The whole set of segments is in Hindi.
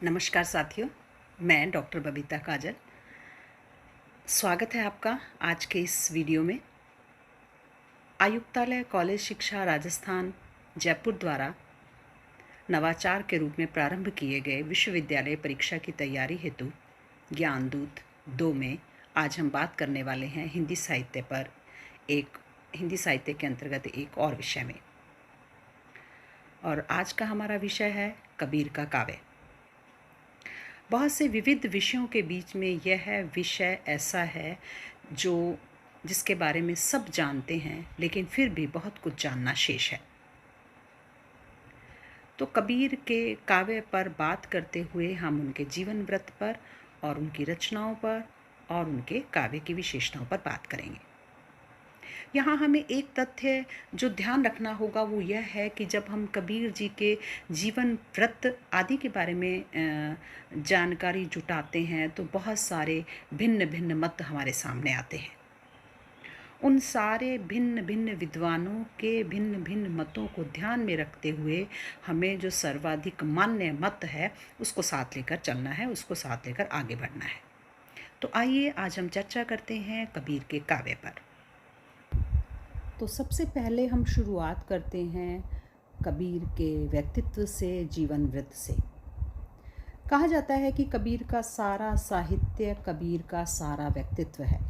नमस्कार साथियों, मैं डॉक्टर बबीता काजल। स्वागत है आपका आज के इस वीडियो में। आयुक्तालय कॉलेज शिक्षा राजस्थान जयपुर द्वारा नवाचार के रूप में प्रारंभ किए गए विश्वविद्यालय परीक्षा की तैयारी हेतु ज्ञानदूत 2 में आज हम बात करने वाले हैं हिंदी साहित्य के अंतर्गत एक और विषय में। और आज का हमारा विषय है कबीर का काव्य। बहुत से विविध विषयों के बीच में यह विषय ऐसा है जिसके बारे में सब जानते हैं, लेकिन फिर भी बहुत कुछ जानना शेष है। तो कबीर के काव्य पर बात करते हुए हम उनके जीवन वृत्त पर और उनकी रचनाओं पर और उनके काव्य की विशेषताओं पर बात करेंगे। यहाँ हमें एक तथ्य जो ध्यान रखना होगा वो यह है कि जब हम कबीर जी के जीवन वृत्त आदि के बारे में जानकारी जुटाते हैं तो बहुत सारे भिन्न भिन्न मत हमारे सामने आते हैं। उन सारे भिन्न भिन्न विद्वानों के भिन्न भिन्न मतों को ध्यान में रखते हुए हमें जो सर्वाधिक मान्य मत है उसको साथ लेकर चलना है, उसको साथ लेकर आगे बढ़ना है। तो आइए आज हम चर्चा करते हैं कबीर के काव्य पर। तो सबसे पहले हम शुरुआत करते हैं कबीर के व्यक्तित्व से, जीवन वृत्त से। कहा जाता है कि कबीर का सारा साहित्य कबीर का सारा व्यक्तित्व है,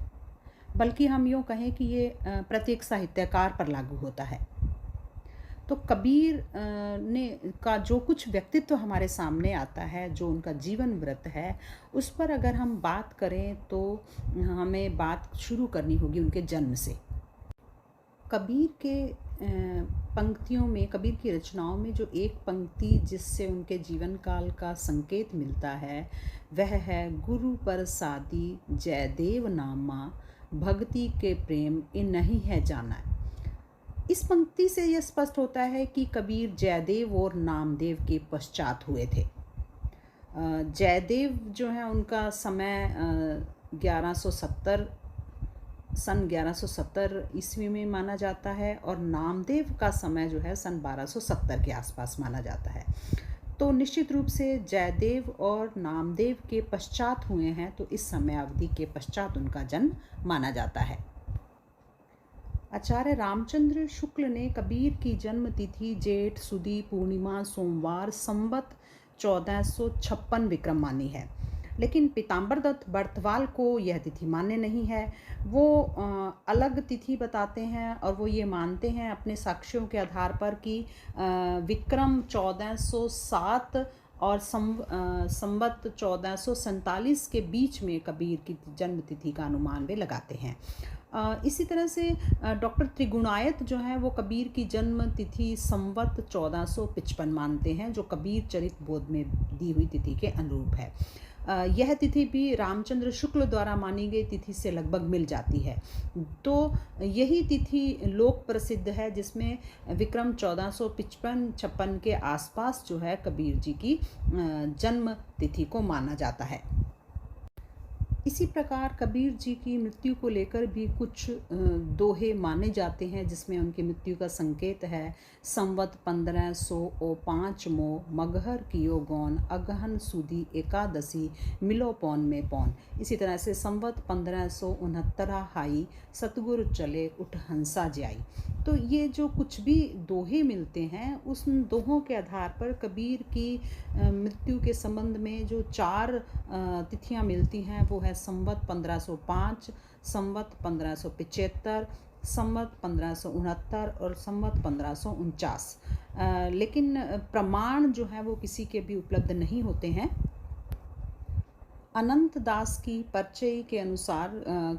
बल्कि हम यूँ कहें कि ये प्रत्येक साहित्यकार पर लागू होता है। तो कबीर का जो कुछ व्यक्तित्व हमारे सामने आता है, जो उनका जीवन वृत्त है, उस पर अगर हम बात करें तो हमें बात शुरू करनी होगी उनके जन्म से। कबीर के पंक्तियों में, कबीर की रचनाओं में जो एक पंक्ति जिससे उनके जीवन काल का संकेत मिलता है वह है गुरु प्रसादी जयदेव नामा भक्ति के प्रेम इन्हीं है जाना। इस पंक्ति से यह स्पष्ट होता है कि कबीर जयदेव और नामदेव के पश्चात हुए थे। जयदेव जो है उनका समय 1170 ईस्वी में माना जाता है और नामदेव का समय जो है सन 1270 के आसपास माना जाता है। तो निश्चित रूप से जयदेव और नामदेव के पश्चात हुए हैं, तो इस समय अवधि के पश्चात उनका जन्म माना जाता है। आचार्य रामचंद्र शुक्ल ने कबीर की जन्म तिथि जेठ सुदी पूर्णिमा सोमवार संवत 1456 विक्रम मानी है, लेकिन पीताम्बर दत्त बर्तवाल को यह तिथि मान्य नहीं है। वो अलग तिथि बताते हैं और वो ये मानते हैं अपने साक्ष्यों के आधार पर कि विक्रम 1407 और संवत 1447 के बीच में कबीर की जन्म तिथि का अनुमान वे लगाते हैं। इसी तरह से डॉक्टर त्रिगुणायत जो है वो कबीर की जन्म तिथि संवत 1455 मानते हैं, जो कबीर चरित बोध में दी हुई तिथि के अनुरूप है। यह तिथि भी रामचंद्र शुक्ल द्वारा मानी गई तिथि से लगभग मिल जाती है। तो यही तिथि लोक प्रसिद्ध है जिसमें विक्रम 1455-56 के आसपास जो है कबीर जी की जन्म तिथि को माना जाता है। इसी प्रकार कबीर जी की मृत्यु को लेकर भी कुछ दोहे माने जाते हैं, जिसमें उनकी मृत्यु का संकेत है संवत 1505 मो मगहर कियो गौन अगहन सुदी एकादशी मिलो पौन में पौन। इसी तरह से संवत 1569 हाई सतगुरु चले उठ हंसा जाई। तो ये जो कुछ भी दोहे मिलते हैं उस दोहों के आधार पर कबीर की मृत्यु के संबंध में जो 4 तिथियां मिलती हैं वो है संवत 1505, संवत 1575, संवत 1569 और संवत 1549। लेकिन प्रमाण जो है वो किसी के भी उपलब्ध नहीं होते हैं। अनंत दास की परिचय के अनुसार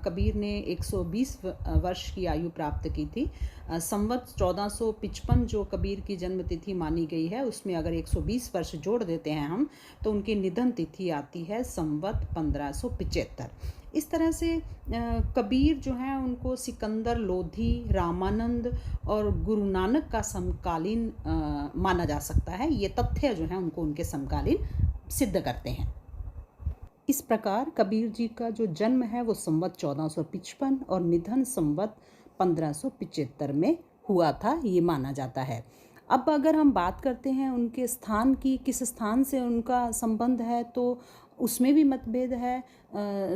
कबीर ने 120 वर्ष की आयु प्राप्त की थी। संवत 1455 जो कबीर की जन्म तिथि मानी गई है उसमें अगर 120 वर्ष जोड़ देते हैं हम तो उनकी निधन तिथि आती है संवत 1575। इस तरह से कबीर जो है उनको सिकंदर लोधी, रामानंद और गुरु नानक का समकालीन माना जा सकता है। ये तथ्य जो है उनको उनके समकालीन सिद्ध करते हैं। इस प्रकार कबीर जी का जो जन्म है वो संवत 1455 और निधन संवत 1575 में हुआ था, ये माना जाता है। अब अगर हम बात करते हैं उनके स्थान की, किस स्थान से उनका संबंध है, तो उसमें भी मतभेद है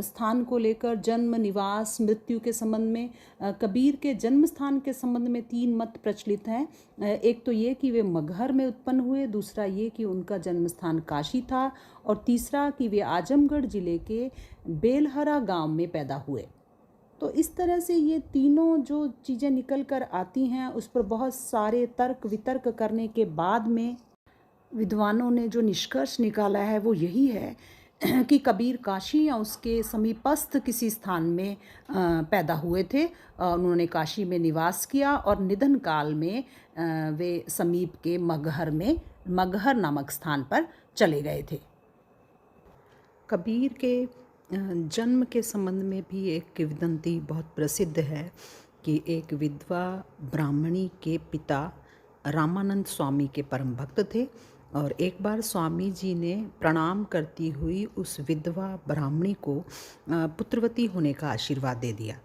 स्थान को लेकर। जन्म, निवास, मृत्यु के संबंध में कबीर के जन्म स्थान के संबंध में 3 मत प्रचलित हैं। एक तो ये कि वे मगहर में उत्पन्न हुए, दूसरा ये कि उनका जन्म स्थान काशी था, और तीसरा कि वे आजमगढ़ जिले के बेलहरा गांव में पैदा हुए। तो इस तरह से ये तीनों जो चीज़ें निकल कर आती हैं, उस पर बहुत सारे तर्क वितर्क करने के बाद में विद्वानों ने जो निष्कर्ष निकाला है वो यही है कि कबीर काशी या उसके समीपस्थ किसी स्थान में पैदा हुए थे। उन्होंने काशी में निवास किया और निधन काल में वे समीप के मगहर नामक स्थान पर चले गए थे। कबीर के जन्म के संबंध में भी एक किंवदंती बहुत प्रसिद्ध है कि एक विधवा ब्राह्मणी के पिता रामानंद स्वामी के परम भक्त थे, और एक बार स्वामी जी ने प्रणाम करती हुई उस विधवा ब्राह्मणी को पुत्रवती होने का आशीर्वाद दे दिया।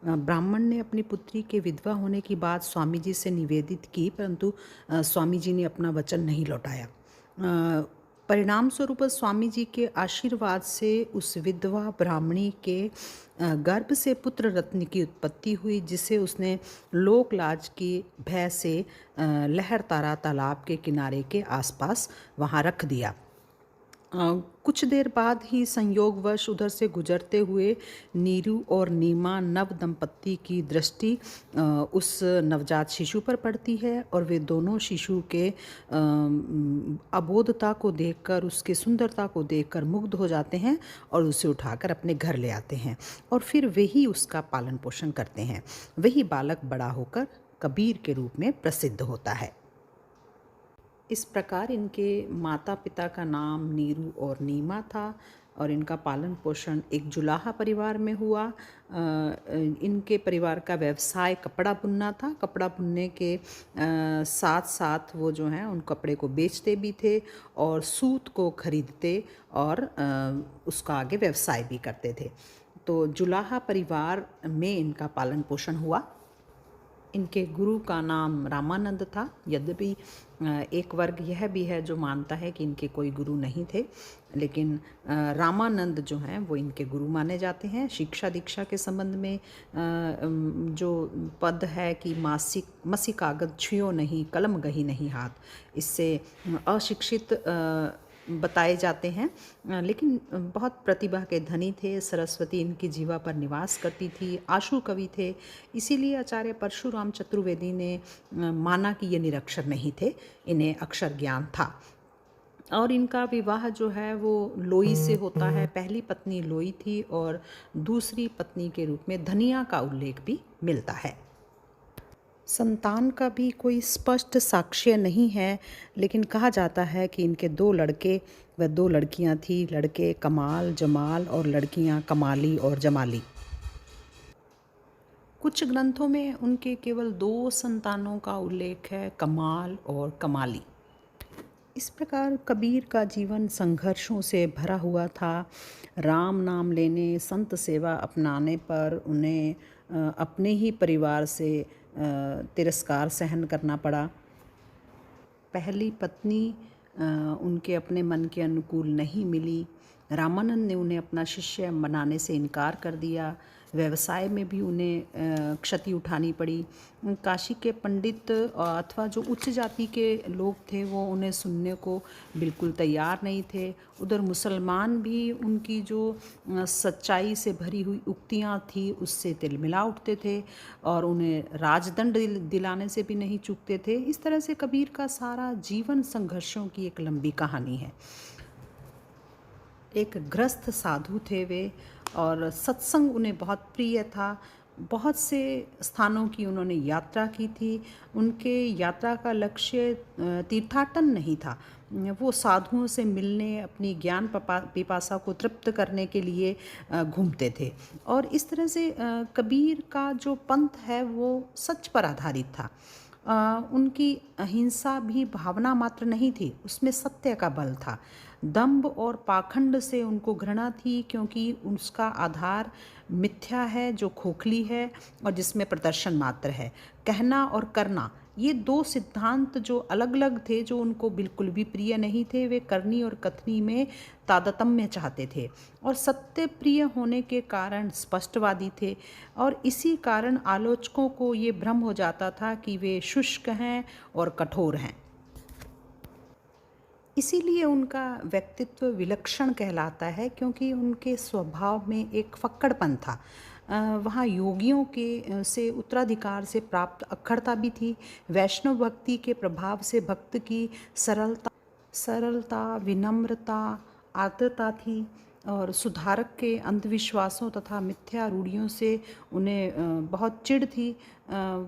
ब्राह्मण ने अपनी पुत्री के विधवा होने की बात स्वामी जी से निवेदित की, परंतु स्वामी जी ने अपना वचन नहीं लौटाया। परिणाम स्वरूप स्वामी जी के आशीर्वाद से उस विधवा ब्राह्मणी के गर्भ से पुत्र रत्न की उत्पत्ति हुई, जिसे उसने लोकलाज की भय से लहरतारा तालाब के किनारे के आसपास वहाँ रख दिया। कुछ देर बाद ही संयोगवश उधर से गुजरते हुए नीरू और नीमा नव दंपत्ति की दृष्टि उस नवजात शिशु पर पड़ती है, और वे दोनों शिशु के अबोधता को देखकर, उसकी सुंदरता को देखकर मुग्ध हो जाते हैं और उसे उठाकर अपने घर ले आते हैं, और फिर वही उसका पालन पोषण करते हैं। वही बालक बड़ा होकर कबीर के रूप में प्रसिद्ध होता है। इस प्रकार इनके माता पिता का नाम नीरू और नीमा था, और इनका पालन पोषण एक जुलाहा परिवार में हुआ। इनके परिवार का व्यवसाय कपड़ा बुनना था। कपड़ा बुनने के साथ साथ वो जो हैं उन कपड़े को बेचते भी थे और सूत को खरीदते और उसका आगे व्यवसाय भी करते थे। तो जुलाहा परिवार में इनका पालन पोषण हुआ। इनके गुरु का नाम रामानंद था, यद्यपि एक वर्ग यह भी है जो मानता है कि इनके कोई गुरु नहीं थे, लेकिन रामानंद जो हैं वो इनके गुरु माने जाते हैं। शिक्षा दीक्षा के संबंध में जो पद है कि मसी कागज छुयो नहीं, कलम गही नहीं हाथ, इससे अशिक्षित बताए जाते हैं, लेकिन बहुत प्रतिभा के धनी थे। सरस्वती इनकी जीवा पर निवास करती थी, आशु कवि थे, इसीलिए आचार्य परशुराम चतुर्वेदी ने माना कि ये निरक्षर नहीं थे, इन्हें अक्षर ज्ञान था। और इनका विवाह जो है वो लोई से होता है। पहली पत्नी लोई थी और दूसरी पत्नी के रूप में धनिया का उल्लेख भी मिलता है। संतान का भी कोई स्पष्ट साक्ष्य नहीं है, लेकिन कहा जाता है कि इनके 2 लड़के व 2 लड़कियां थी। लड़के कमाल जमाल और लड़कियां कमाली और जमाली। कुछ ग्रंथों में उनके केवल 2 संतानों का उल्लेख है, कमाल और कमाली। इस प्रकार कबीर का जीवन संघर्षों से भरा हुआ था। राम नाम लेने, संत सेवा अपनाने पर उन्हें अपने ही परिवार से तिरस्कार सहन करना पड़ा। पहली पत्नी उनके अपने मन के अनुकूल नहीं मिली। रामानंद ने उन्हें अपना शिष्य बनाने से इनकार कर दिया। व्यवसाय में भी उन्हें क्षति उठानी पड़ी। काशी के पंडित अथवा जो उच्च जाति के लोग थे वो उन्हें सुनने को बिल्कुल तैयार नहीं थे। उधर मुसलमान भी उनकी जो सच्चाई से भरी हुई उक्तियाँ थी उससे तिलमिला उठते थे और उन्हें राजदंड दिलाने से भी नहीं चूकते थे। इस तरह से कबीर का सारा जीवन संघर्षों की एक लंबी कहानी है। एक गृहस्थ साधु थे वे, और सत्संग उन्हें बहुत प्रिय था। बहुत से स्थानों की उन्होंने यात्रा की थी। उनके यात्रा का लक्ष्य तीर्थाटन नहीं था, वो साधुओं से मिलने, अपनी ज्ञान पिपासा को तृप्त करने के लिए घूमते थे। और इस तरह से कबीर का जो पंथ है वो सच पर आधारित था। उनकी अहिंसा भी भावना मात्र नहीं थी, उसमें सत्य का बल था। दंभ और पाखंड से उनको घृणा थी, क्योंकि उसका आधार मिथ्या है जो खोखली है और जिसमें प्रदर्शन मात्र है। कहना और करना ये दो सिद्धांत जो अलग अलग थे, जो उनको बिल्कुल भी प्रिय नहीं थे। वे करनी और कथनी में तारतम्य चाहते थे और सत्य प्रिय होने के कारण स्पष्टवादी थे, और इसी कारण आलोचकों को ये भ्रम हो जाता था कि वे शुष्क हैं और कठोर हैं। इसीलिए उनका व्यक्तित्व विलक्षण कहलाता है, क्योंकि उनके स्वभाव में एक फक्कड़पन था। वहाँ योगियों के से उत्तराधिकार से प्राप्त अक्खड़ता भी थी। वैष्णव भक्ति के प्रभाव से भक्त की सरलता, विनम्रता, आर्द्रता थी, और सुधारक के अंधविश्वासों तथा मिथ्या रूढ़ियों से उन्हें बहुत चिढ़ थी।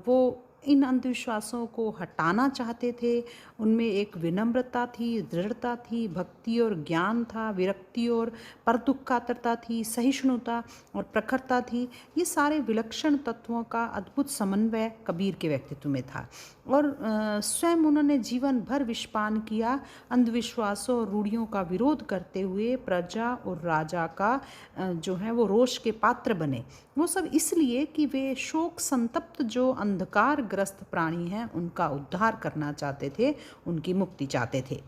वो इन अंधविश्वासों को हटाना चाहते थे। उनमें एक विनम्रता थी, दृढ़ता थी, भक्ति और ज्ञान था, विरक्ति और परदुःखातरता थी, सहिष्णुता और प्रखरता थी। ये सारे विलक्षण तत्वों का अद्भुत समन्वय कबीर के व्यक्तित्व में था, और स्वयं उन्होंने जीवन भर विषपान किया। अंधविश्वासों और रूढ़ियों का विरोध करते हुए प्रजा और राजा का जो है वो रोष के पात्र बने। वो सब इसलिए कि वे शोक संतप्त जो अंधकार ग्रस्त प्राणी हैं उनका उद्धार करना चाहते थे, उनकी मुक्ति चाहते थे।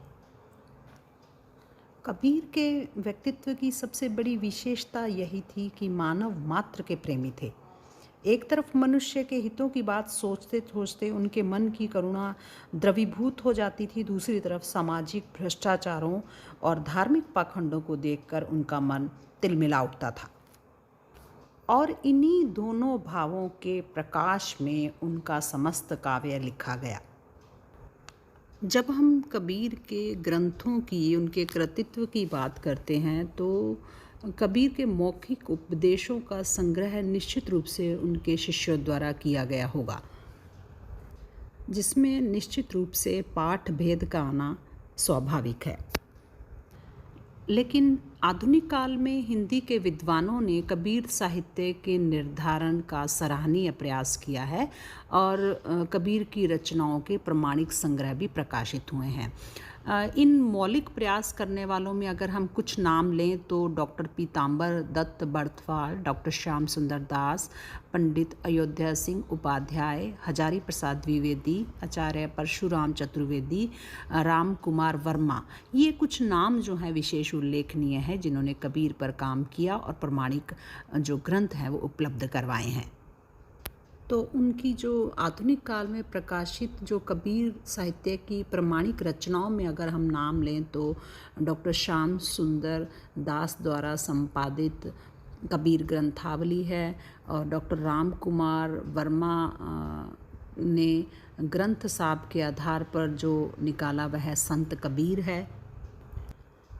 कबीर के व्यक्तित्व की सबसे बड़ी विशेषता यही थी कि मानव मात्र के प्रेमी थे। एक तरफ मनुष्य के हितों की बात सोचते सोचते उनके मन की करुणा द्रवीभूत हो जाती थी, दूसरी तरफ सामाजिक भ्रष्टाचारों और धार्मिक पाखंडों को देखकर उनका मन तिलमिला उठता था। और इन्हीं दोनों भावों के प्रकाश में उनका समस्त काव्य लिखा गया। जब हम कबीर के ग्रंथों की, उनके कृतित्व की बात करते हैं, तो कबीर के मौखिक उपदेशों का संग्रह निश्चित रूप से उनके शिष्यों द्वारा किया गया होगा, जिसमें निश्चित रूप से पाठ भेद का आना स्वाभाविक है। लेकिन आधुनिक काल में हिंदी के विद्वानों ने कबीर साहित्य के निर्धारण का सराहनीय प्रयास किया है, और कबीर की रचनाओं के प्रमाणिक संग्रह भी प्रकाशित हुए हैं। इन मौलिक प्रयास करने वालों में अगर हम कुछ नाम लें तो डॉक्टर पीताम्बर दत्त बर्थवाल, डॉक्टर श्याम सुंदर दास, पंडित अयोध्या सिंह उपाध्याय, हजारी प्रसाद द्विवेदी, आचार्य परशुराम चतुर्वेदी, राम कुमार वर्मा, ये कुछ नाम जो हैं विशेष उल्लेखनीय हैं, जिन्होंने कबीर पर काम किया और प्रमाणिक जो ग्रंथ हैं वो उपलब्ध करवाए हैं। तो उनकी जो आधुनिक काल में प्रकाशित जो कबीर साहित्य की प्रमाणिक रचनाओं में अगर हम नाम लें तो डॉक्टर श्याम सुंदर दास द्वारा संपादित कबीर ग्रंथावली है, और डॉक्टर राम कुमार वर्मा ने ग्रंथ साहब के आधार पर जो निकाला वह संत कबीर है।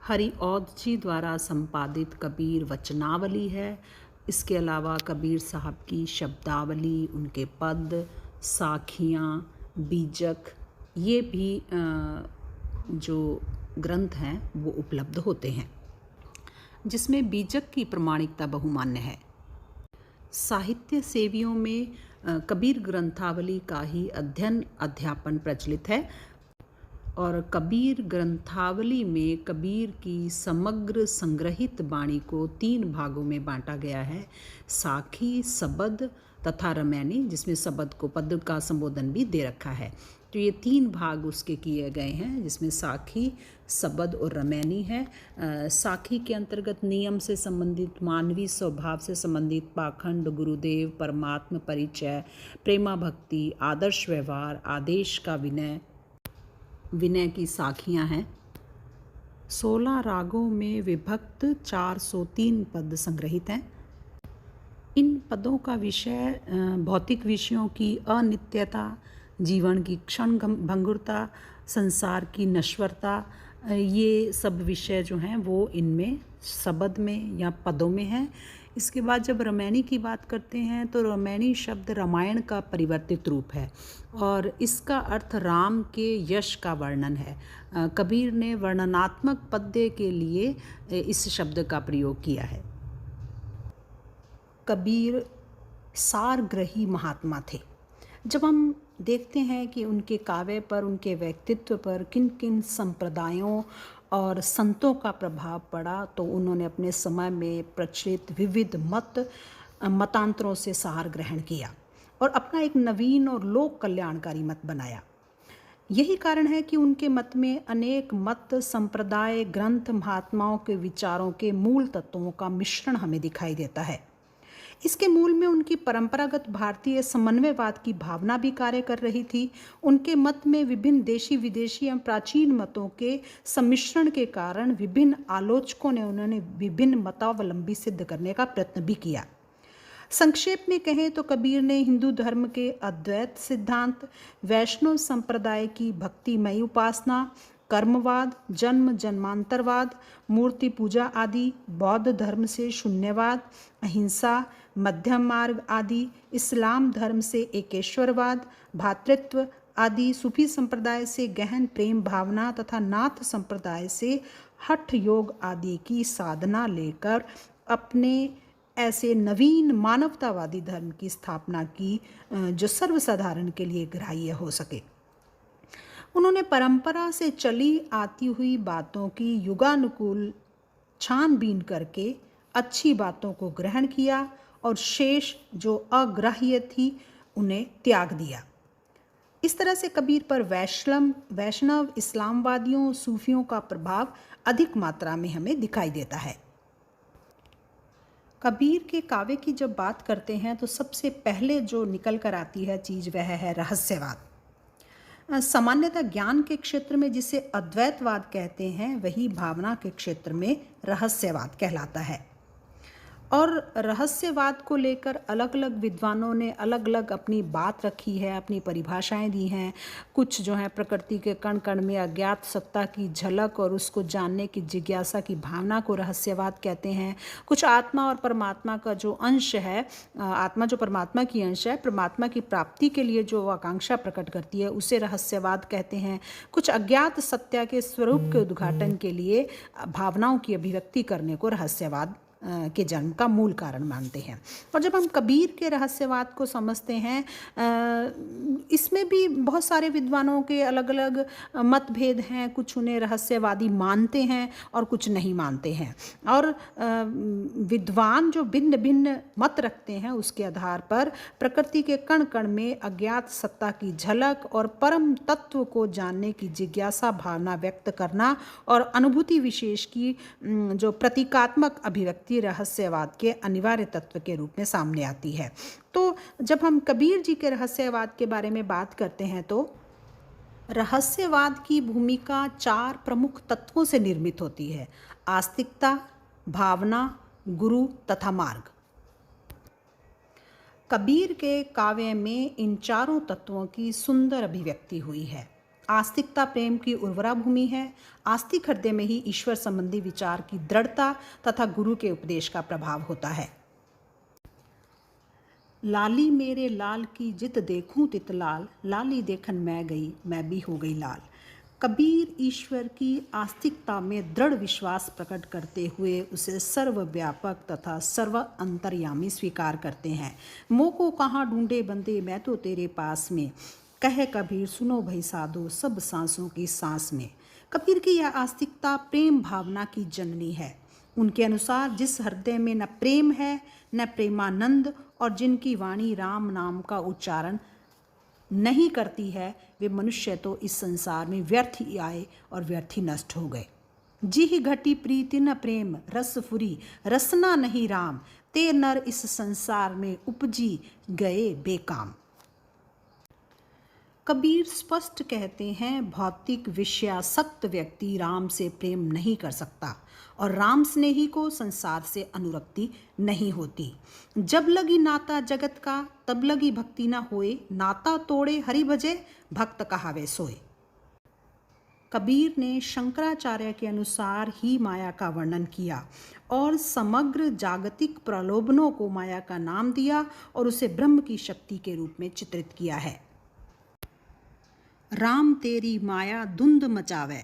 हरिऔध जी द्वारा संपादित कबीर वचनावली है। इसके अलावा कबीर साहब की शब्दावली, उनके पद, साखियाँ, बीजक, ये भी जो ग्रंथ हैं वो उपलब्ध होते हैं, जिसमें बीजक की प्रमाणिकता बहुमान्य है। साहित्य सेवियों में कबीर ग्रंथावली का ही अध्ययन अध्यापन प्रचलित है, और कबीर ग्रंथावली में कबीर की समग्र संग्रहित वाणी को 3 भागों में बांटा गया है, साखी, सबद तथा रमैनी, जिसमें सबद को पद का संबोधन भी दे रखा है। तो ये 3 भाग उसके किए गए हैं, जिसमें साखी, सबद और रमैनी है। साखी के अंतर्गत नियम से संबंधित, मानवीय स्वभाव से संबंधित, पाखंड, गुरुदेव, परमात्म परिचय, प्रेमा भक्ति, आदर्श व्यवहार, आदेश का विनय की साखियाँ हैं। 16 रागों में विभक्त 403 पद संग्रहित हैं। इन पदों का विषय भौतिक विषयों की अनित्यता, जीवन की क्षण भंगुरता, संसार की नश्वरता, ये सब विषय जो हैं वो इनमें शब्द में या पदों में हैं। इसके बाद जब रमैनी की बात करते हैं तो रमैनी शब्द रामायण का परिवर्तित रूप है, और इसका अर्थ राम के यश का वर्णन है। कबीर ने वर्णनात्मक पद्य के लिए इस शब्द का प्रयोग किया है। कबीर सारग्रही महात्मा थे। जब हम देखते हैं कि उनके काव्य पर, उनके व्यक्तित्व पर किन किन संप्रदायों और संतों का प्रभाव पड़ा, तो उन्होंने अपने समय में प्रचलित विविध मतांतरों से सार ग्रहण किया। और अपना एक नवीन और लोक कल्याणकारी मत बनाया। यही कारण है कि उनके मत में अनेक मत, संप्रदाय, ग्रंथ, महात्माओं के विचारों के मूल तत्वों का मिश्रण हमें दिखाई देता है। इसके मूल में उनकी परंपरागत भारतीय समन्वयवाद की भावना भी कार्य कर रही थी। उनके मत में विभिन्न देशी विदेशी एवं प्राचीन मतों के सम्मिश्रण के कारण विभिन्न आलोचकों ने उन्होंने विभिन्न मतावलंबी सिद्ध करने का प्रयत्न भी किया। संक्षेप में कहें तो कबीर ने हिंदू धर्म के अद्वैत सिद्धांत, वैष्णव संप्रदाय की भक्तिमयी उपासना, कर्मवाद, जन्म जन्मांतरवाद, मूर्ति पूजा आदि, बौद्ध धर्म से शून्यवाद, अहिंसा, मध्यम मार्ग आदि, इस्लाम धर्म से एकेश्वरवाद, भातृत्व आदि, सूफी संप्रदाय से गहन प्रेम भावना तथा नाथ संप्रदाय से हठ योग आदि की साधना लेकर अपने ऐसे नवीन मानवतावादी धर्म की स्थापना की जो सर्वसाधारण के लिए ग्राह्य हो सके। उन्होंने परंपरा से चली आती हुई बातों की युगानुकूल छानबीन करके अच्छी बातों को ग्रहण किया और शेष जो अग्राह्य थी उन्हें त्याग दिया। इस तरह से कबीर पर वैष्णव इस्लामवादियों, सूफियों का प्रभाव अधिक मात्रा में हमें दिखाई देता है। कबीर के काव्य की जब बात करते हैं तो सबसे पहले जो निकल कर आती है चीज़ वह है रहस्यवाद। सामान्यतः ज्ञान के क्षेत्र में जिसे अद्वैतवाद कहते हैं वही भावना के क्षेत्र में रहस्यवाद कहलाता है। और रहस्यवाद को लेकर अलग अलग विद्वानों ने अलग अलग अपनी बात रखी है, अपनी परिभाषाएं दी हैं। कुछ जो है प्रकृति के कण कण में अज्ञात सत्ता की झलक और उसको जानने की जिज्ञासा की भावना को रहस्यवाद कहते हैं। कुछ आत्मा और परमात्मा का जो अंश है, आत्मा जो परमात्मा की अंश है, परमात्मा की प्राप्ति के लिए जो आकांक्षा प्रकट करती है उसे रहस्यवाद कहते हैं। कुछ अज्ञात सत्य के स्वरूप के उद्घाटन के लिए भावनाओं की अभिव्यक्ति करने को रहस्यवाद के जन्म का मूल कारण मानते हैं। और जब हम कबीर के रहस्यवाद को समझते हैं, इसमें भी बहुत सारे विद्वानों के अलग अलग मतभेद हैं। कुछ उन्हें रहस्यवादी मानते हैं और कुछ नहीं मानते हैं। और विद्वान जो भिन्न भिन्न मत रखते हैं उसके आधार पर प्रकृति के कण कण में अज्ञात सत्ता की झलक और परम तत्व को जानने की जिज्ञासा भावना व्यक्त करना और अनुभूति विशेष की जो प्रतीकात्मक अभिव्यक्ति रहस्यवाद के अनिवार्य तत्व के रूप में सामने आती है। तो जब हम कबीर जी के रहस्यवाद के बारे में बात करते हैं तो रहस्यवाद की भूमिका 4 प्रमुख तत्वों से निर्मित होती है: आस्तिकता, भावना, गुरु तथा मार्ग। कबीर के काव्य में इन चारों तत्वों की सुंदर अभिव्यक्ति हुई है। आस्तिकता प्रेम की उर्वरा भूमि है। आस्तिक हृदय में ही ईश्वर संबंधी विचार की दृढ़ता तथा गुरु के उपदेश का प्रभाव होता है। लाली मेरे लाल की जित देखूं तित लाल, लाली देखन मैं गई मैं भी हो गई लाल। कबीर ईश्वर की आस्तिकता में दृढ़ विश्वास प्रकट करते हुए उसे सर्वव्यापक तथा सर्व अंतर्यामी स्वीकार करते हैं। मोह को कहाँ ढूंढे बंदे मैं तो तेरे पास में, कहे कबीर सुनो भई साधो सब सांसों की सांस में। कबीर की यह आस्तिकता प्रेम भावना की जननी है। उनके अनुसार जिस हृदय में न प्रेम है न प्रेमानंद और जिनकी वाणी राम नाम का उच्चारण नहीं करती है, वे मनुष्य तो इस संसार में व्यर्थ ही आए और व्यर्थ ही नष्ट हो गए। जी ही घटी प्रीति न प्रेम रस फुरी, रसना नहीं राम, ते नर इस संसार में उपजी गए बेकाम। कबीर स्पष्ट कहते हैं, भौतिक विषयासक्त व्यक्ति राम से प्रेम नहीं कर सकता और राम स्नेही को संसार से अनुरक्ति नहीं होती। जब लगी नाता जगत का तब लगी भक्ति न होए, नाता तोड़े हरि भजे भक्त कहावे सोए। कबीर ने शंकराचार्य के अनुसार ही माया का वर्णन किया और समग्र जागतिक प्रलोभनों को माया का नाम दिया और उसे ब्रह्म की शक्ति के रूप में चित्रित किया है। राम तेरी माया धुंध मचावे।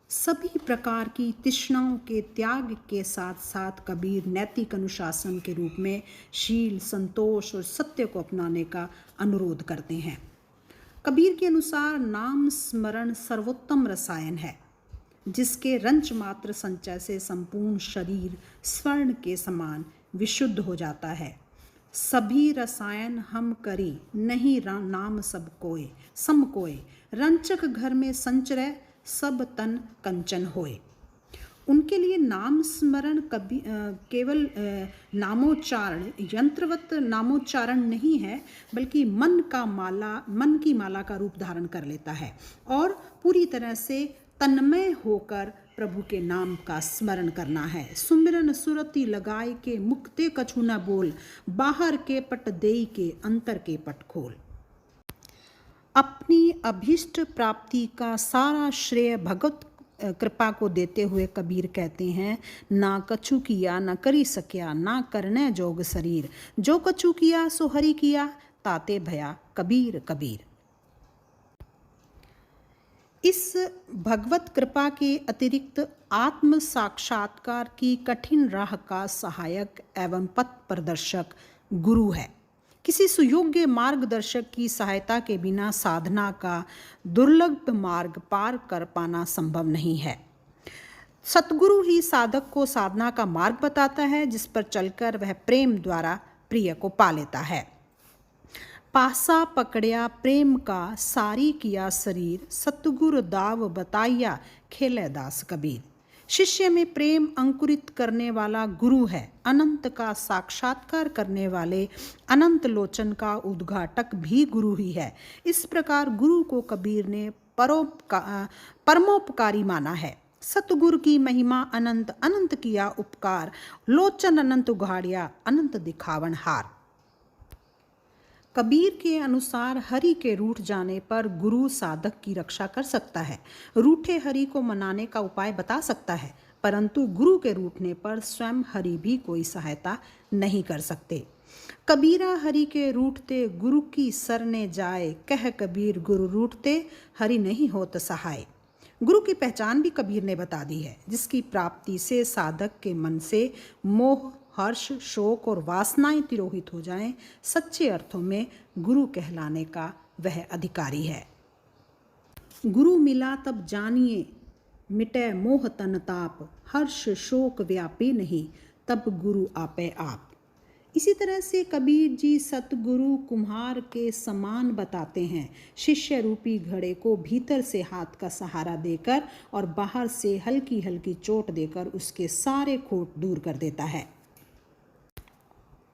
सभी प्रकार की तृष्णाओं के त्याग के साथ साथ कबीर नैतिक अनुशासन के रूप में शील, संतोष और सत्य को अपनाने का अनुरोध करते हैं। कबीर के अनुसार नाम स्मरण सर्वोत्तम रसायन है, जिसके रंच मात्र संचय से संपूर्ण शरीर स्वर्ण के समान विशुद्ध हो जाता है। सभी रसायन हम करी, नहीं नाम सब कोय सम कोय। रंचक घर में संचरय, सब तन कंचन होए। उनके लिए नाम स्मरण कभी केवल नामोच्चारण, यंत्रवत नामोच्चारण नहीं है, बल्कि मन की माला का रूप धारण कर लेता है और पूरी तरह से तन्मय होकर प्रभु के नाम का स्मरण करना है। सुमिरन सुरति लगाए के, मुक्ते कछु न बोल, बाहर के पट देई के, अंतर के पट खोल। अपनी अभीष्ट प्राप्ति का सारा श्रेय भगवत कृपा को देते हुए कबीर कहते हैं, ना कछु किया न करी सकिया, ना करने जोग शरीर, जो कछु किया सो हरि किया, ताते भया कबीर कबीर। इस भगवत कृपा के अतिरिक्त आत्म साक्षात्कार की कठिन राह का सहायक एवं पथ प्रदर्शक गुरु है। किसी सुयोग्य मार्गदर्शक की सहायता के बिना साधना का दुर्लभ मार्ग पार कर पाना संभव नहीं है। सतगुरु ही साधक को साधना का मार्ग बताता है, जिस पर चलकर वह प्रेम द्वारा प्रिय को पा लेता है। पासा पकड़िया प्रेम का, सारी किया शरीर, सतगुरु दाव बताइया, खेले दास कबीर। शिष्य में प्रेम अंकुरित करने वाला गुरु है। अनंत का साक्षात्कार करने वाले अनंत लोचन का उद्घाटक भी गुरु ही है। इस प्रकार गुरु को कबीर ने परमोपकारी माना है। सतगुरु की महिमा अनंत, अनंत किया उपकार, लोचन अनंत उघाड़िया, अनंत दिखावन हार। कबीर के अनुसार हरि के रूठ जाने पर गुरु साधक की रक्षा कर सकता है, रूठे हरि को मनाने का उपाय बता सकता है, परंतु गुरु के रूठने पर स्वयं हरि भी कोई सहायता नहीं कर सकते। कबीरा हरि के रूठते गुरु की सरने जाए, कह कबीर गुरु रूठते हरि नहीं होत सहाय। गुरु की पहचान भी कबीर ने बता दी है, जिसकी प्राप्ति से साधक के मन से मोह, हर्ष, शोक और वासनाएं तिरोहित हो जाएं। सच्चे अर्थों में गुरु कहलाने का वह अधिकारी है। गुरु मिला तब जानिए, मिटे मोह तन ताप, हर्ष शोक व्यापे नहीं, तब गुरु आपे आप। इसी तरह से कबीर जी सतगुरु कुम्हार के समान बताते हैं। शिष्य रूपी घड़े को भीतर से हाथ का सहारा देकर और बाहर से हल्की हल्की चोट देकर उसके सारे खोट दूर कर देता है।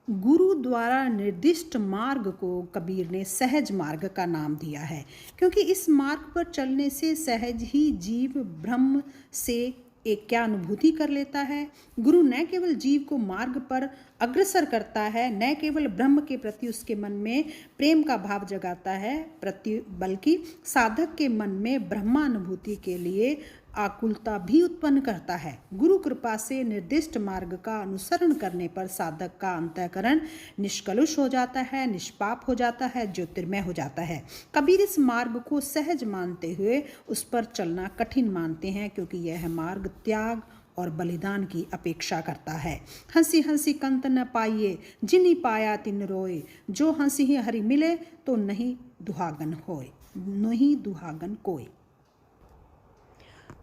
गुरु द्वारा निर्दिष्ट मार्ग को कबीर ने सहज मार्ग का नाम दिया है, क्योंकि इस मार्ग पर चलने से सहज ही जीव ब्रह्म से एक क्या अनुभूति कर लेता है। गुरु न केवल जीव को मार्ग पर अग्रसर करता है, न केवल ब्रह्म के प्रति उसके मन में प्रेम का भाव जगाता है, बल्कि साधक के मन में ब्रह्मानुभूति के लिए आकुलता भी उत्पन्न करता है। गुरु कृपा से निर्दिष्ट मार्ग का अनुसरण करने पर साधक का अंतःकरण निष्कलुष हो जाता है, निष्पाप हो जाता है, ज्योतिर्मय हो जाता है। कबीर इस मार्ग को सहज मानते हुए उस पर चलना कठिन मानते हैं, क्योंकि यह मार्ग त्याग और बलिदान की अपेक्षा करता है। हंसी हंसी कंत न पाइए, जिनी पाया तिन रोए, जो हंसी ही हरि मिले तो नहीं दुहागन होए, नहीं दुहागन कोय।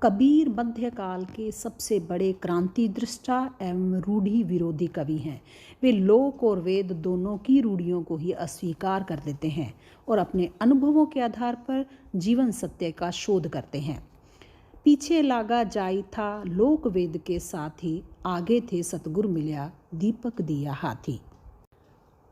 कबीर मध्यकाल के सबसे बड़े क्रांति दृष्टा एवं रूढ़ी विरोधी कवि हैं। वे लोक और वेद दोनों की रूढ़ियों को ही अस्वीकार कर देते हैं और अपने अनुभवों के आधार पर जीवन सत्य का शोध करते हैं। पीछे लागा जाई था लोक वेद के साथ ही, आगे थे सतगुरु मिल्या दीपक दिया हाथी।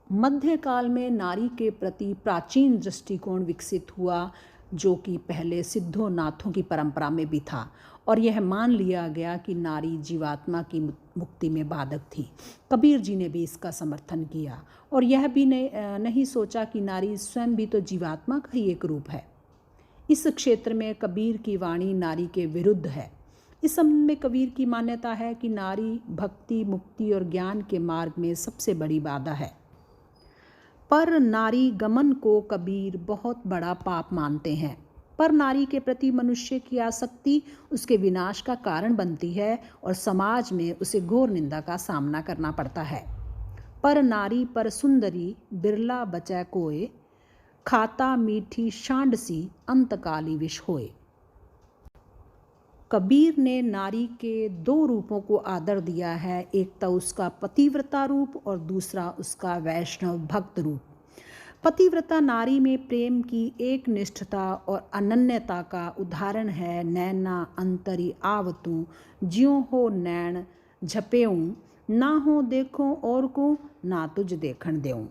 मध्यकाल में नारी के प्रति प्राचीन दृष्टिकोण विकसित हुआ, जो कि पहले सिद्धों नाथों की परंपरा में भी था, और यह मान लिया गया कि नारी जीवात्मा की मुक्ति में बाधक थी। कबीर जी ने भी इसका समर्थन किया और यह भी नहीं सोचा कि नारी स्वयं भी तो जीवात्मा का ही एक रूप है। इस क्षेत्र में कबीर की वाणी नारी के विरुद्ध है। इस संबंध में कबीर की मान्यता है कि नारी भक्ति, मुक्ति और ज्ञान के मार्ग में सबसे बड़ी बाधा है। पर नारी गमन को कबीर बहुत बड़ा पाप मानते हैं। पर नारी के प्रति मनुष्य की आसक्ति उसके विनाश का कारण बनती है और समाज में उसे घोर निंदा का सामना करना पड़ता है। पर नारी पर सुंदरी बिरला बचै कोय, खाता मीठी शांड सी अंतकाली विष होए। कबीर ने नारी के दो रूपों को आदर दिया है, एक तो उसका पतिव्रता रूप और दूसरा उसका वैष्णव भक्त रूप। पतिव्रता नारी में प्रेम की एक निष्ठता और अनन्यता का उदाहरण है। नैना अंतरी आवतू, ज्यों हो नैन झपेऊं, ना हो देखो और को, ना तुझ देखण देऊं।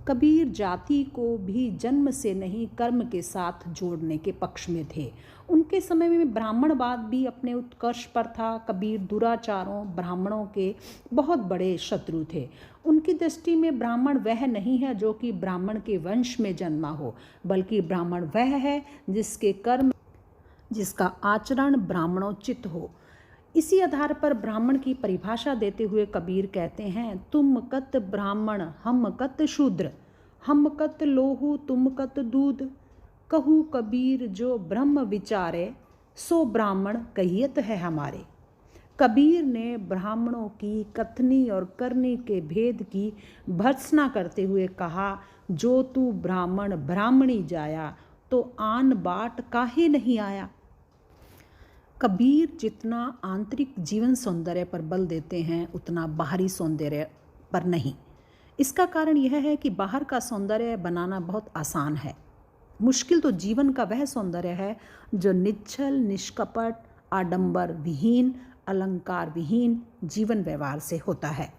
कबीर जाति को भी जन्म से नहीं कर्म के साथ जोड़ने के पक्ष में थे। उनके समय में ब्राह्मणवाद भी अपने उत्कर्ष पर था। कबीर दुराचारों, ब्राह्मणों के बहुत बड़े शत्रु थे। उनकी दृष्टि में ब्राह्मण वह नहीं है जो कि ब्राह्मण के वंश में जन्मा हो, बल्कि ब्राह्मण वह है जिसके कर्म, जिसका आचरण ब्राह्मणोचित हो। इसी आधार पर ब्राह्मण की परिभाषा देते हुए कबीर कहते हैं, तुम कत ब्राह्मण हम कत शूद्र, हम कत लोहू तुम कत दूध, कहू कबीर जो ब्रह्म विचारे, सो ब्राह्मण कहियत है हमारे। कबीर ने ब्राह्मणों की कथनी और करनी के भेद की भर्त्सना करते हुए कहा, जो तू ब्राह्मण ब्राह्मणी जाया, तो आन बाट काहे नहीं आया। कबीर जितना आंतरिक जीवन सौंदर्य पर बल देते हैं, उतना बाहरी सौंदर्य पर नहीं। इसका कारण यह है कि बाहर का सौंदर्य बनाना बहुत आसान है। मुश्किल तो जीवन का वह सौंदर्य है जो निश्चल, निष्कपट, आडंबर विहीन, अलंकार विहीन जीवन व्यवहार से होता है।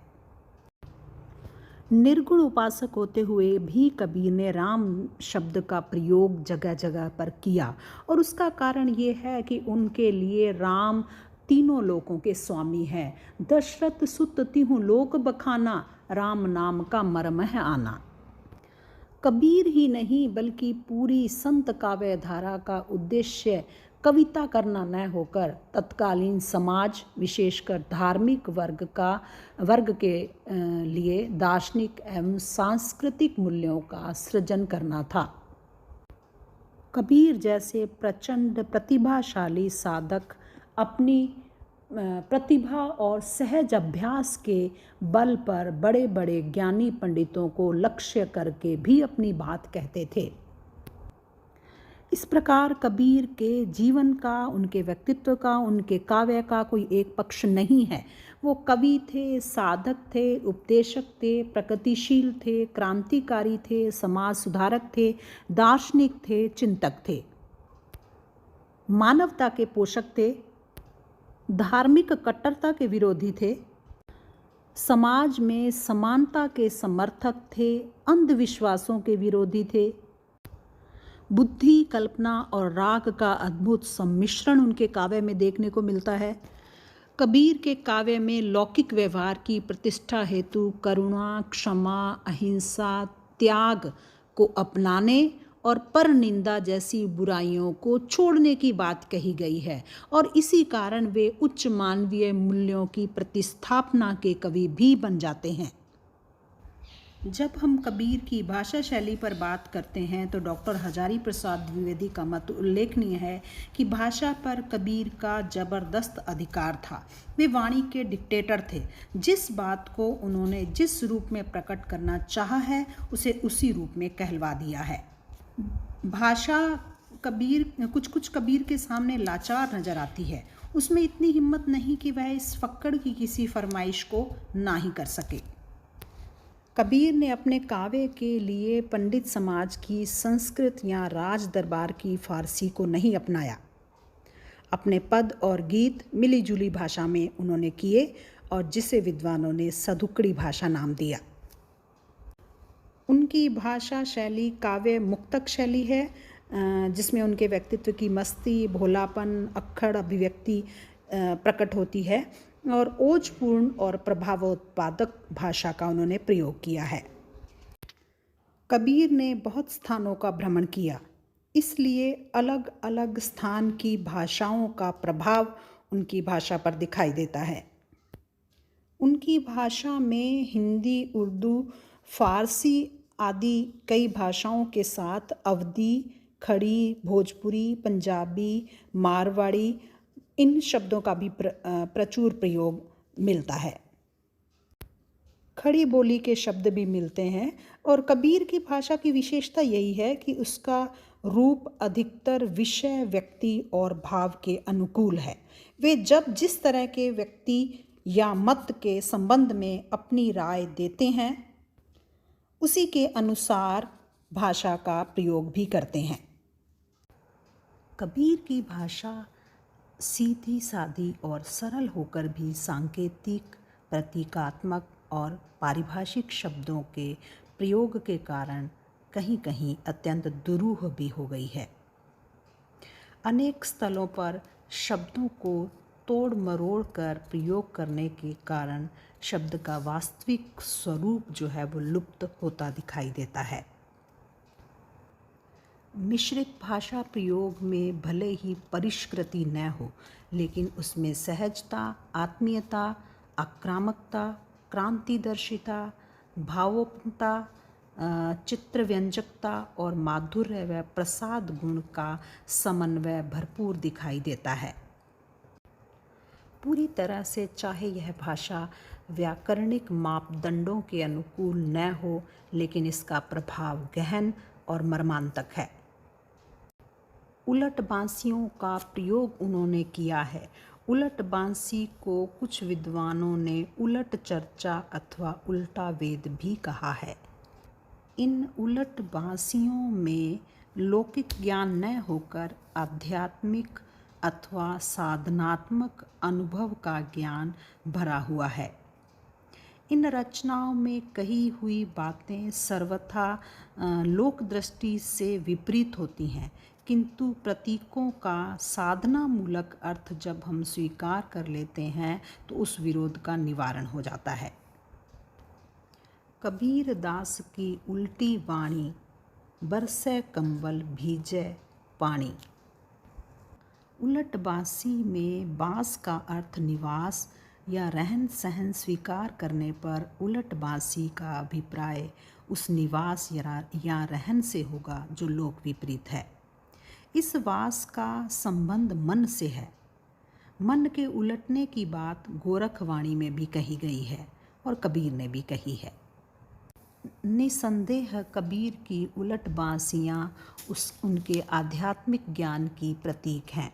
निर्गुण उपासक होते हुए भी कबीर ने राम शब्द का प्रयोग जगह जगह पर किया, और उसका कारण ये है कि उनके लिए राम तीनों लोकों के स्वामी हैं। दशरथ सुत तिहु लोक बखाना, राम नाम का मर्म है आना। कबीर ही नहीं बल्कि पूरी संत काव्य धारा का उद्देश्य कविता करना न होकर तत्कालीन समाज, विशेषकर धार्मिक वर्ग के लिए दार्शनिक एवं सांस्कृतिक मूल्यों का सृजन करना था। कबीर जैसे प्रचंड प्रतिभाशाली साधक अपनी प्रतिभा और सहज अभ्यास के बल पर बड़े बड़े ज्ञानी पंडितों को लक्ष्य करके भी अपनी बात कहते थे। इस प्रकार कबीर के जीवन का, उनके व्यक्तित्व का, उनके काव्य का कोई एक पक्ष नहीं है। वो कवि थे, साधक थे, उपदेशक थे, प्रगतिशील थे, क्रांतिकारी थे, समाज सुधारक थे, दार्शनिक थे, चिंतक थे, मानवता के पोषक थे, धार्मिक कट्टरता के विरोधी थे, समाज में समानता के समर्थक थे, अंधविश्वासों के विरोधी थे। बुद्धि, कल्पना और राग का अद्भुत सम्मिश्रण उनके काव्य में देखने को मिलता है। कबीर के काव्य में लौकिक व्यवहार की प्रतिष्ठा हेतु करुणा, क्षमा, अहिंसा, त्याग को अपनाने और पर निंदा जैसी बुराइयों को छोड़ने की बात कही गई है, और इसी कारण वे उच्च मानवीय मूल्यों की प्रतिस्थापना के कवि भी बन जाते हैं। जब हम कबीर की भाषा शैली पर बात करते हैं तो डॉक्टर हजारी प्रसाद द्विवेदी का मत उल्लेखनीय है कि भाषा पर कबीर का जबरदस्त अधिकार था। वे वाणी के डिक्टेटर थे। जिस बात को उन्होंने जिस रूप में प्रकट करना चाहा है, उसे उसी रूप में कहलवा दिया है। भाषा कुछ कबीर के सामने लाचार नजर आती है। उसमें इतनी हिम्मत नहीं कि वह इस फक्कड़ की किसी फरमाइश को ना ही कर सके। कबीर ने अपने काव्य के लिए पंडित समाज की संस्कृत या राज दरबार की फारसी को नहीं अपनाया। अपने पद और गीत मिली जुली भाषा में उन्होंने किए, और जिसे विद्वानों ने सधुकड़ी भाषा नाम दिया। उनकी भाषा शैली काव्य मुक्तक शैली है, जिसमें उनके व्यक्तित्व की मस्ती, भोलापन, अक्खड़ अभिव्यक्ति प्रकट होती है, और ओजपूर्ण और प्रभावोत्पादक भाषा का उन्होंने प्रयोग किया है। कबीर ने बहुत स्थानों का भ्रमण किया, इसलिए अलग अलग स्थान की भाषाओं का प्रभाव उनकी भाषा पर दिखाई देता है। उनकी भाषा में हिंदी, उर्दू, फारसी आदि कई भाषाओं के साथ अवधी, खड़ी, भोजपुरी, पंजाबी, मारवाड़ी, इन शब्दों का भी प्रचुर प्रयोग मिलता है। खड़ी बोली के शब्द भी मिलते हैं, और कबीर की भाषा की विशेषता यही है कि उसका रूप अधिकतर विषय, व्यक्ति और भाव के अनुकूल है। वे जब जिस तरह के व्यक्ति या मत के संबंध में अपनी राय देते हैं, उसी के अनुसार भाषा का प्रयोग भी करते हैं। कबीर की भाषा सीधी सादी और सरल होकर भी सांकेतिक, प्रतीकात्मक और पारिभाषिक शब्दों के प्रयोग के कारण कहीं कहीं अत्यंत दुरूह भी हो गई है। अनेक स्थलों पर शब्दों को तोड़ मरोड़ कर प्रयोग करने के कारण शब्द का वास्तविक स्वरूप जो है वो लुप्त होता दिखाई देता है। मिश्रित भाषा प्रयोग में भले ही परिष्कृति न हो, लेकिन उसमें सहजता, आत्मीयता, आक्रामकता, क्रांतिदर्शिता, भावोपता, चित्रव्यंजकता और माधुर्य व प्रसाद गुण का समन्वय भरपूर दिखाई देता है। पूरी तरह से चाहे यह भाषा व्याकरणिक मापदंडों के अनुकूल न हो, लेकिन इसका प्रभाव गहन और मर्मांतक है। उलट बांसियों का प्रयोग उन्होंने किया है। उलट बांसी को कुछ विद्वानों ने उलट चर्चा अथवा उल्टा वेद भी कहा है। इन उलट बांसियों में लौकिक ज्ञान न होकर आध्यात्मिक अथवा साधनात्मक अनुभव का ज्ञान भरा हुआ है। इन रचनाओं में कही हुई बातें सर्वथा लोक दृष्टि से विपरीत होती हैं, किंतु प्रतीकों का साधनामूलक अर्थ जब हम स्वीकार कर लेते हैं तो उस विरोध का निवारण हो जाता है। कबीर दास की उल्टी वाणी, बरसै कंबल भीजे पानी। उलट बांसी में बांस का अर्थ निवास या रहन सहन स्वीकार करने पर उलट बांसी का अभिप्राय उस निवास या रहन से होगा जो लोक विपरीत है। इस वास का संबंध मन से है। मन के उलटने की बात गोरखवाणी में भी कही गई है और कबीर ने भी कही है। निसंदेह कबीर की उलट बांसियाँ उनके आध्यात्मिक ज्ञान की प्रतीक हैं।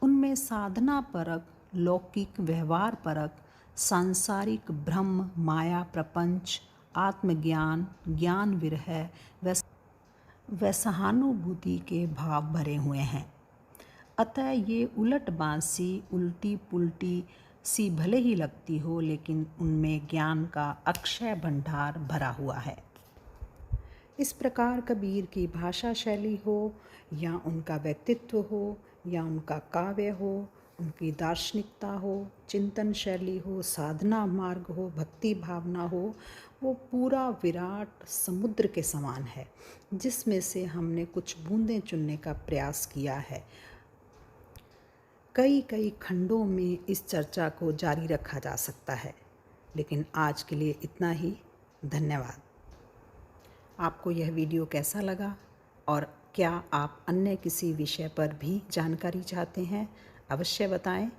उनमें साधना परक, लौकिक व्यवहार परक, सांसारिक ब्रह्म, माया प्रपंच, आत्मज्ञान, ज्ञान विरह व सहानुभूति के भाव भरे हुए हैं। अतः ये उलट बांसी उल्टी पुल्टी सी भले ही लगती हो, लेकिन उनमें ज्ञान का अक्षय भंडार भरा हुआ है। इस प्रकार कबीर की भाषा शैली हो या उनका व्यक्तित्व हो या उनका काव्य हो, उनकी दार्शनिकता हो, चिंतन शैली हो, साधना मार्ग हो, भक्ति भावना हो, वो पूरा विराट समुद्र के समान है, जिसमें से हमने कुछ बूंदें चुनने का प्रयास किया है। कई कई खंडों में इस चर्चा को जारी रखा जा सकता है, लेकिन आज के लिए इतना ही। धन्यवाद। आपको यह वीडियो कैसा लगा और क्या आप अन्य किसी विषय पर भी जानकारी चाहते हैं? अवश्य बताएं।